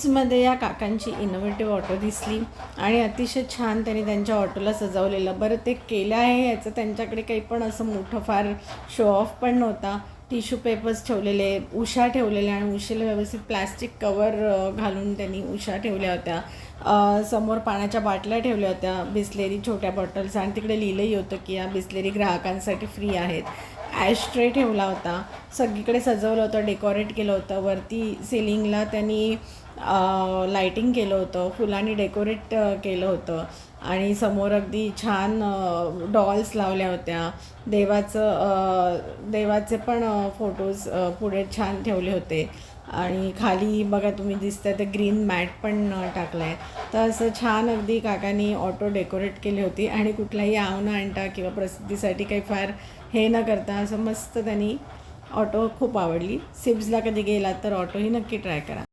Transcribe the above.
मध्ये या काकांची इनोव्हेटिव्ह ऑटो दिसली आणि अतिशय छान त्यांनी त्यांच्या ऑटोला सजवलेलं. बरं ते केलं आहे याचं त्यांच्याकडे काही पण असं मोठं फार शो ऑफ पण नव्हता. टिश्यू पेपर्स ठेवलेले, उशा ठेवलेल्या आणि उशीला व्यवस्थित प्लॅस्टिक कवर घालून त्यांनी उशा ठेवल्या होत्या. समोर पाण्याच्या बाटल्या ठेवल्या होत्या, बिस्लेरी छोट्या बॉटल्स, आणि तिकडे लिहिलंही होतं की या बिस्लेरी ग्राहकांसाठी फ्री आहेत. ॲशट्रे ठेवला होता, सगळीकडे सजवलं होतं, डेकोरेट केलं होतं. वरती सिलिंगला त्यांनी लाईटिंग केलं होतं, फुलांनी डेकोरेट केलं होतं आणि समोर अगदी छान डॉल्स लावल्या होत्या. देवाचे पण फोटोज पुढे छान ठेवले होते आणि खाली बघा तुम्ही दिसतं तर ग्रीन मॅट पण टाकलं आहे. तर असं छान अगदी काकांनी ऑटो डेकोरेट केली होती आणि कुठलाही आव न आणता किंवा प्रसिद्धीसाठी काही फार हे न करता असं मस्त त्यांनी ऑटो खूप आवडली. सिप्सला कधी गेलात तर ऑटोही नक्की ट्राय करा.